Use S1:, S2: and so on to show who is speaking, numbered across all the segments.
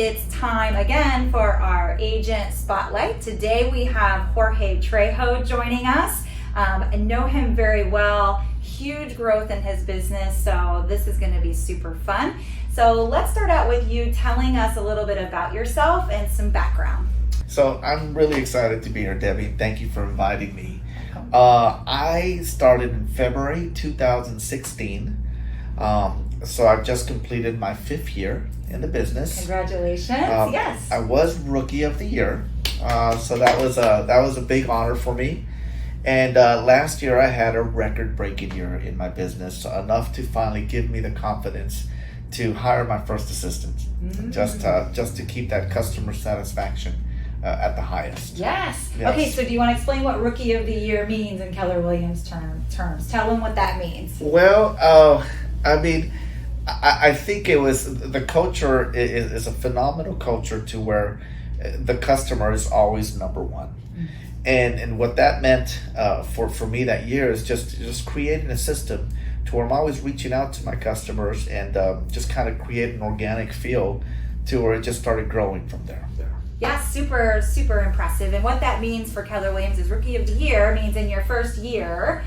S1: it's time again for our agent spotlight. Today we have Jorge Trejo joining us. I know him very well, huge growth in his business, so this is going to be super fun. So let's start out with you telling us a little bit about yourself and some background.
S2: So I'm really excited to be here, Debbie. Thank you for inviting me. I started in February 2016. So I've just completed my 5th year in the business.
S1: Congratulations! Yes,
S2: I was Rookie of the Year, so that was a big honor for me. And last year I had a record-breaking year in my business, enough to finally give me the confidence to hire my first assistant, just to keep that customer satisfaction at the highest.
S1: Yes. Okay, so do you want to explain what Rookie of the Year means in Keller Williams terms? Tell them what that means.
S2: Well, I think it was the culture is a phenomenal culture to where the customer is always number one. And what that meant for me that year is just creating a system to where I'm always reaching out to my customers and just kind of create an organic feel to where it just started growing from there.
S1: Yeah, super, super impressive. And what that means for Keller Williams is Rookie of the Year means in your first year,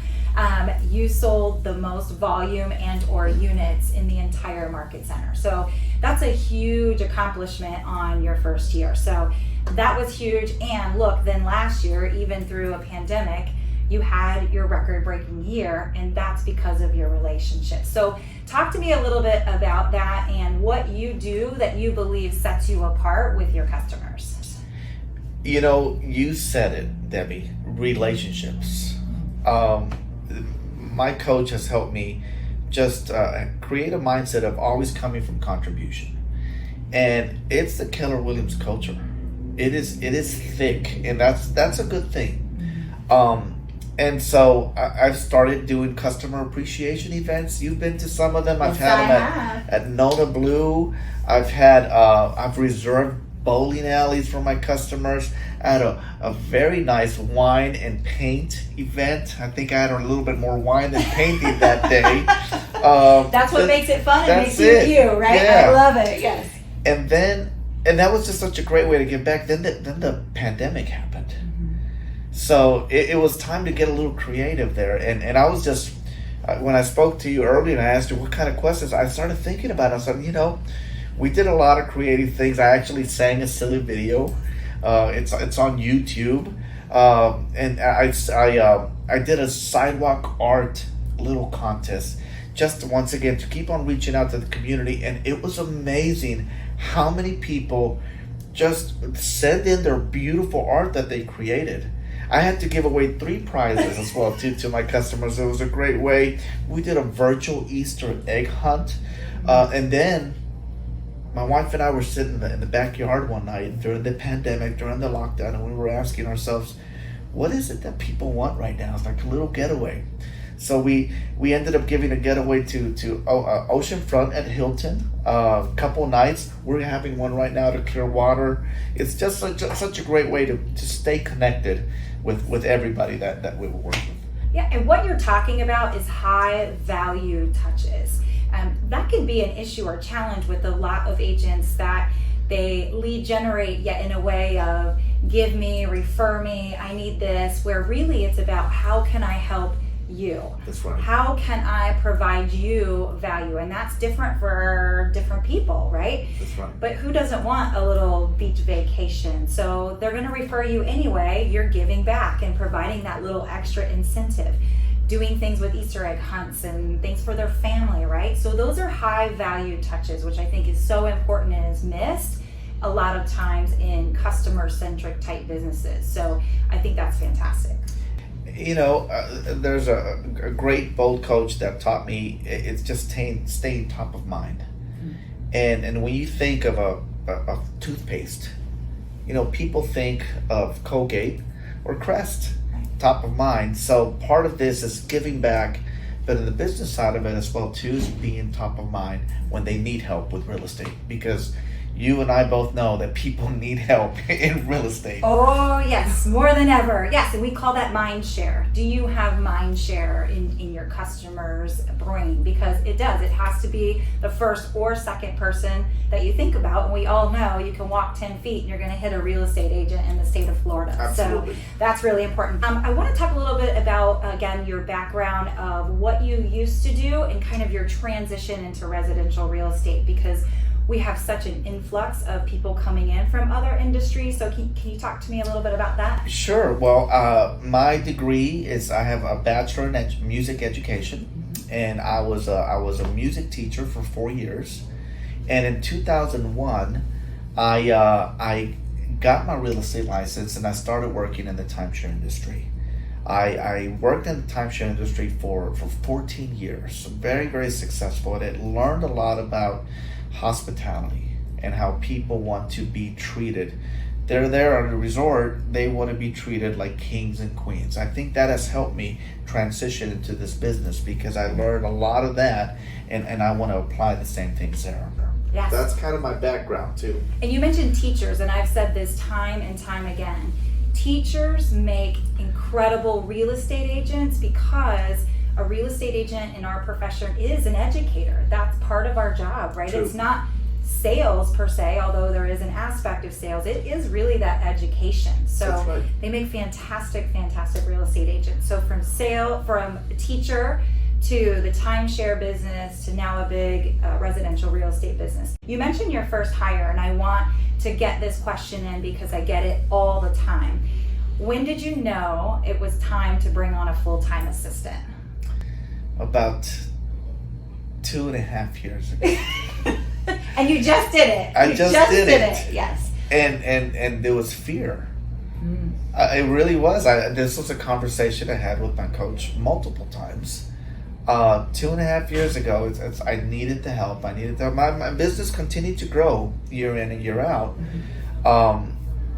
S1: you sold the most volume and or units in the entire market center. So that's a huge accomplishment on your first year. So that was huge. And look, then last year, even through a pandemic, you had your record-breaking year, and that's because of your relationship. So talk to me a little bit about that and what you do that you believe sets you apart with your customers.
S2: You know, you said it, Debbie, relationships. My coach has helped me just create a mindset of always coming from contribution. And it's the Keller Williams culture. It is thick, and that's a good thing. And so I've started doing customer appreciation events. You've been to some of them. I've had them at Nona Blue. I've reserved bowling alleys for my customers. I had a very nice wine and paint event. I think I had a little bit more wine than painting that day.
S1: That's what makes it fun and makes you, right? Yeah. I love it, yes.
S2: And that was just such a great way to give back. Then the pandemic happened. So it was time to get a little creative there. And I was just, when I spoke to you earlier and I asked you what kind of questions, I started thinking about it. I said, we did a lot of creative things. I actually sang a silly video. It's on YouTube. And I did a sidewalk art little contest just once again to keep on reaching out to the community. And it was amazing how many people just send in their beautiful art that they created. I had to give away 3 prizes as well to my customers. It was a great way. We did a virtual Easter egg hunt. And then my wife and I were sitting in the backyard one night during the pandemic, during the lockdown, and we were asking ourselves, what is it that people want right now? It's like a little getaway. So we ended up giving a getaway to Oceanfront at Hilton. A couple nights. We're having one right now to Clearwater. It's just such a great way to stay connected with everybody that we were working with.
S1: Yeah, and what you're talking about is high value touches. That can be an issue or challenge with a lot of agents that they lead generate yet in a way of give me, refer me, I need this, where really it's about how can I help you?
S2: That's right.
S1: How can I provide you value? And that's different for different people, right?
S2: That's right.
S1: But who doesn't want a little beach vacation? So they're going to refer you anyway. You're giving back and providing that little extra incentive, doing things with Easter egg hunts and things for their family, right? So those are high value touches, which I think is so important and is missed a lot of times in customer centric type businesses. So I think that's fantastic.
S2: There's a great bold coach that taught me it's just staying top of mind. And when you think of a toothpaste, people think of Colgate or Crest, top of mind. So part of this is giving back, but in the business side of it as well too is being top of mind when they need help with real estate. Because you and I both know that people need help in real estate.
S1: Oh, yes, more than ever. Yes, and we call that mind share. Do you have mind share in your customer's brain? Because it does. It has to be the first or second person that you think about. And we all know you can walk 10 feet and you're going to hit a real estate agent in the state of Florida.
S2: Absolutely.
S1: So that's really important. I want to talk a little bit about, again, your background of what you used to do and kind of your transition into residential real estate, because we have such an influx of people coming in from other industries. So can you talk to me a little bit about that?
S2: Sure. Well, my degree is, I have a bachelor in music education, and I was a music teacher for 4 years. And in 2001, I got my real estate license and I started working in the timeshare industry. I worked in the timeshare industry for 14 years, very, very successful, and it learned a lot about hospitality and how people want to be treated. They're there on a resort, they want to be treated like kings and queens. I think that has helped me transition into this business because I learned a lot of that, and I want to apply the same things there.
S1: Yes.
S2: That's kind of my background too.
S1: And you mentioned teachers, and I've said this time and time again. Teachers make incredible real estate agents because a real estate agent in our profession is an educator. That's part of our job, right?
S2: True.
S1: It's not sales per se, although there is an aspect of sales. It is really that education. So
S2: That's right.
S1: They make fantastic real estate agents. So from a teacher to the timeshare business to now a big residential real estate business. You mentioned your first hire, and I want to get this question in because I get it all the time. When did you know it was time to bring on a full-time assistant?
S2: About 2.5 years ago.
S1: And you just did it.
S2: I just did it.
S1: Yes.
S2: And there was fear. It really was. This was a conversation I had with my coach multiple times. 2.5 years ago, I needed the help. My business continued to grow year in and year out.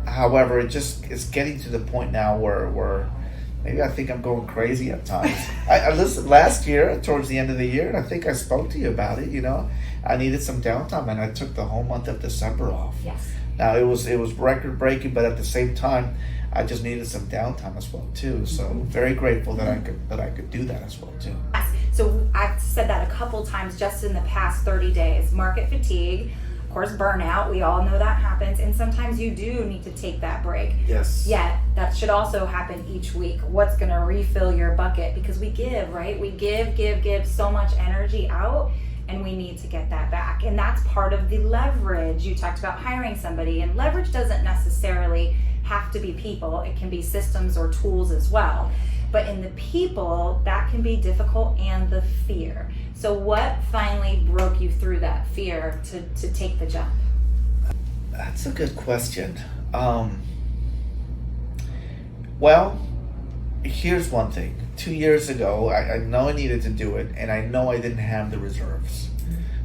S2: However, it's getting to the point now where maybe I think I'm going crazy at times. I listened last year, towards the end of the year, and I think I spoke to you about it. I needed some downtime, and I took the whole month of December off.
S1: Yes.
S2: Now it was record breaking, but at the same time, I just needed some downtime as well too. So very grateful that I could do that as well too.
S1: Yes. So I've said that a couple times just in the past 30 days. Market fatigue, of course, burnout. We all know that happens, and sometimes you do need to take that break.
S2: Yes.
S1: Yet that should also happen each week. What's going to refill your bucket? Because we give, right? We give so much energy out, and we need to get that back. And that's part of the leverage. You talked about hiring somebody, and leverage doesn't necessarily have to be people. It can be systems or tools as well. But in the people, that can be difficult, and the fear. So what finally broke you through that fear to take the jump?
S2: That's a good question. Well, here's one thing. 2 years ago, I know I needed to do it, and I know I didn't have the reserves.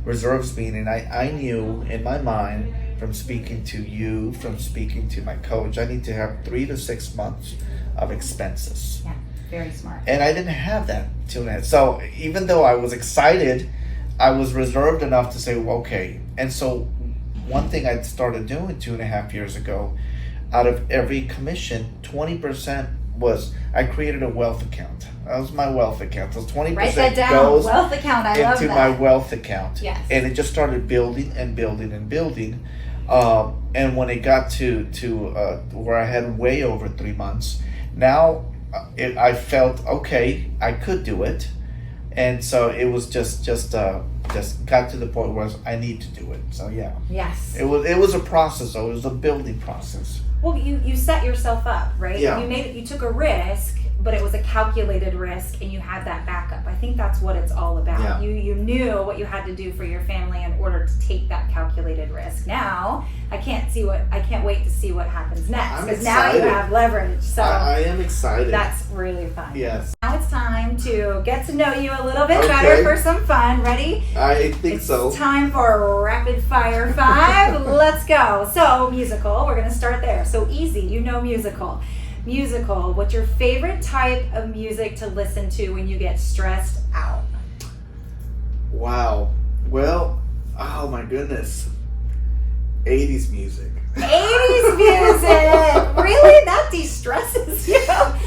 S2: Reserves meaning I knew in my mind, from speaking to you, from speaking to my coach, I need to have 3 to 6 months of expenses.
S1: Yeah, very smart.
S2: And I didn't have that 2.5. So even though I was excited, I was reserved enough to say, well, okay. And so one thing I started doing 2.5 years ago, out of every commission, 20% was, I created a wealth account. That was my wealth account. So 20%
S1: Write that down.
S2: goes
S1: Wealth account. I love
S2: into
S1: that.
S2: my wealth account.
S1: Yes.
S2: And it just started building and building and building. And when it got to where I had way over 3 months, now I felt okay, I could do it, and so it was just got to the point where I need to do it. So yeah.
S1: Yes.
S2: It was a process, though. It was a building process.
S1: Well, you set yourself up, right?
S2: Yeah.
S1: You took a risk, but it was a calculated risk, and you had that backup. I think that's what it's all about.
S2: Yeah.
S1: You knew what you had to do for your family in order to take that calculated risk. Now, I can't wait to see what happens next, because now you have leverage. So
S2: I am excited.
S1: that's really fun.
S2: Yes.
S1: Now it's time to get to know you a little bit
S2: Okay.
S1: better for some fun. Ready?
S2: I think so.
S1: It's time for rapid fire 5. Let's go. So musical, we're going to start there. So easy, musical. Musical, what's your favorite type of music to listen to when you get stressed out?
S2: Wow. Well, oh my goodness. 80s music.
S1: 80s music. Really? That de-stresses you.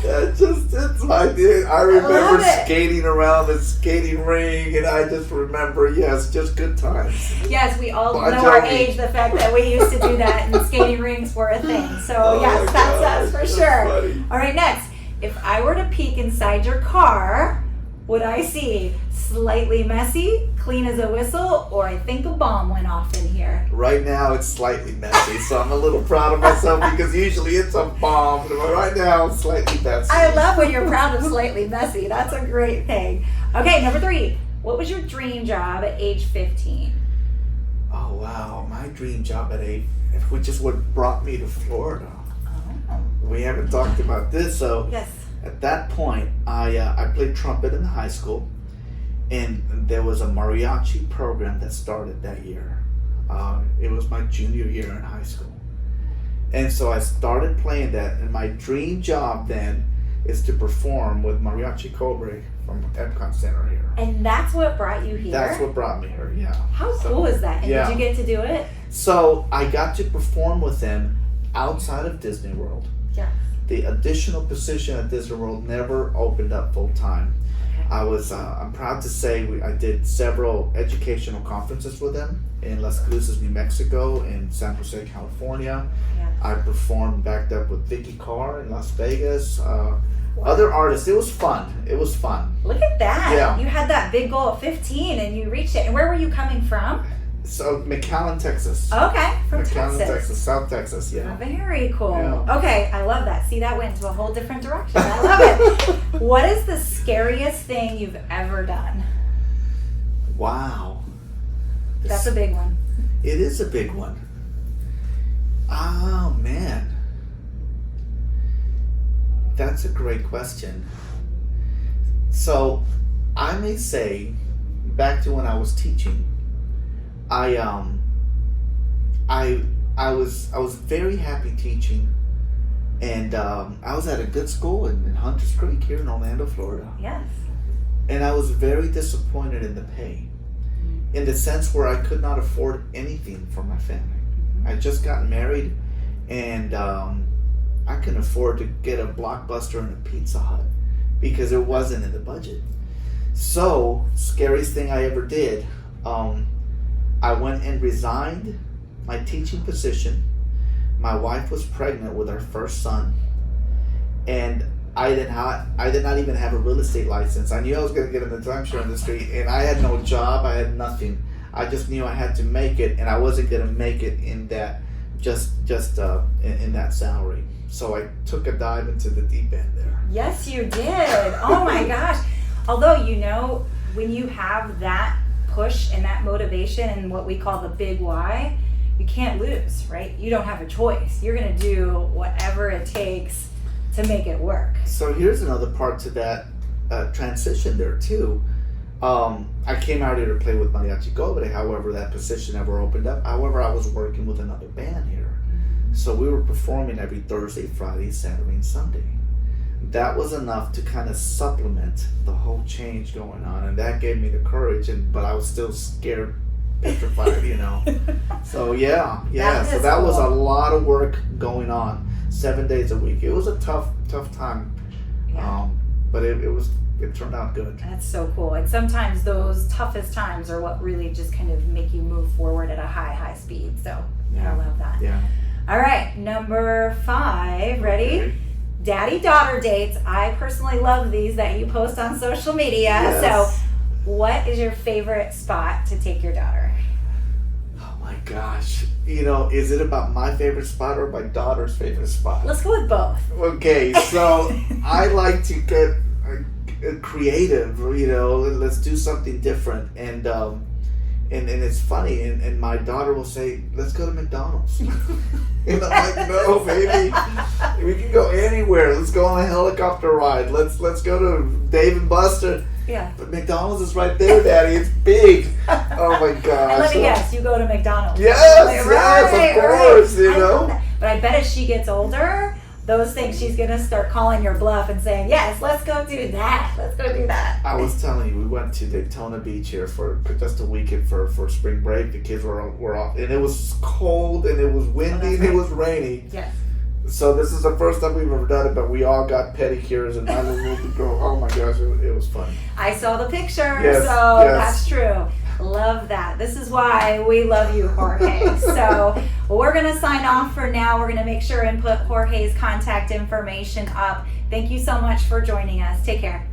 S2: It's my dude. I remember
S1: love it.
S2: skating around the skating ring, and I just remember, yes, just good times.
S1: Yes, we all
S2: Bon
S1: know our
S2: Jovi.
S1: age, the fact that we used to do that and skating rings were a thing. So
S2: Oh
S1: yes,
S2: my
S1: that's
S2: gosh,
S1: us for
S2: that's
S1: sure.
S2: funny.
S1: All right, next. If I were to peek inside your car, would I see slightly messy, clean as a whistle, or I think a bomb went off in here?
S2: Right now, it's slightly messy, so I'm a little proud of myself because usually it's a bomb, but right now, it's slightly messy.
S1: I love when you're proud of slightly messy. That's a great thing. Okay, number 3. What was your dream job at age 15?
S2: Oh, wow. My dream job at 8, which is what brought me to Florida.
S1: Oh.
S2: We haven't talked about this, so
S1: Yes.
S2: at that point, I played trumpet in high school, and there was a mariachi program that started that year. It was my junior year in high school. And so I started playing that, and my dream job then is to perform with Mariachi Cobre from Epcot Center here.
S1: And that's what brought you here?
S2: That's what brought me here, yeah.
S1: How cool is that? And
S2: Yeah.
S1: did you get to do it?
S2: So I got to perform with them outside of Disney World.
S1: Yeah.
S2: The additional position at Disney World never opened up full time. I'm proud to say I did several educational conferences with them in Las Cruces, New Mexico, and San Jose, California.
S1: Yeah.
S2: I performed backed up with Vicky Carr in Las Vegas. Other artists. It was fun. It was fun.
S1: Look at that.
S2: Yeah.
S1: You had that big goal at 15 and you reached it. And where were you coming from?
S2: So McAllen, Texas.
S1: Okay, from
S2: McAllen,
S1: Texas.
S2: South Texas, yeah.
S1: Very cool.
S2: Yeah.
S1: Okay, I love that. See, that went into a whole different direction. I love it. What is the scariest thing you've ever done?
S2: Wow.
S1: That's a big one.
S2: It is a big one. Oh, man. That's a great question. So, I may say, back to when I was teaching, I was very happy teaching, and I was at a good school in Hunters Creek here in Orlando, Florida.
S1: Yes.
S2: And I was very disappointed in the pay, in the sense where I could not afford anything for my family. I just got married, and I couldn't afford to get a Blockbuster and a Pizza Hut because it wasn't in the budget. So, scariest thing I ever did, I went and resigned my teaching position. My wife was pregnant with our first son, and I did not even have a real estate license. I knew I was going to get in the timeshare industry, and I had no job. I had nothing. I just knew I had to make it, and I wasn't going to make it in that in that salary. So I took a dive into the deep end there.
S1: Yes, you did. Oh my gosh. Although, when you have that push and that motivation and what we call the big why, you can't lose, right? You don't have a choice. You're going to do whatever it takes to make it work.
S2: So here's another part to that transition there too. I came out here to play with Mariachi Cobre. However, that position never opened up. However, I was working with another band here. So we were performing every Thursday, Friday, Saturday, and Sunday. That was enough to kind of supplement the whole change going on, and that gave me the courage. But I was still scared, petrified, So yeah. So that was a lot of work going on, 7 days a week. It was a tough time,
S1: Yeah.
S2: but it turned out good.
S1: That's so cool. And sometimes those toughest times are what really just kind of make you move forward at a high speed. So
S2: Yeah.
S1: I love that.
S2: Yeah.
S1: All right, number 5. Ready?
S2: Okay.
S1: Daddy-daughter dates. I personally love these that you post on social media.
S2: Yes.
S1: So what is your favorite spot to take your daughter?
S2: Oh my gosh. Is it about my favorite spot or my daughter's favorite spot?
S1: Let's go with both.
S2: Okay, so I like to get creative, let's do something different. And it's funny, and my daughter will say, let's go to McDonald's. And I'm like, no, baby, we can go anywhere. Let's go on a helicopter ride. Let's go to Dave and Buster.
S1: Yeah.
S2: But McDonald's is right there, Daddy. It's big. Oh my gosh.
S1: And let me guess, you go to McDonald's.
S2: Yes,
S1: Right,
S2: of course,
S1: right. I love that. But I bet as she gets older, those things, she's gonna start calling your bluff and saying, yes, let's go do that. Let's go do that.
S2: I was telling you, we went to Daytona Beach here for just a weekend for spring break. The kids were off, and it was cold, and it was windy, and it was rainy.
S1: Yes.
S2: So this is the first time we've ever done it, but we all got pedicures, and I was able to go. Oh my gosh, it was fun.
S1: I saw the picture,
S2: Yes,
S1: so
S2: yes.
S1: that's true. Love that. This is why we love you, Jorge. So we're going to sign off for now. We're going to make sure and put Jorge's contact information up. Thank you so much for joining us. Take care.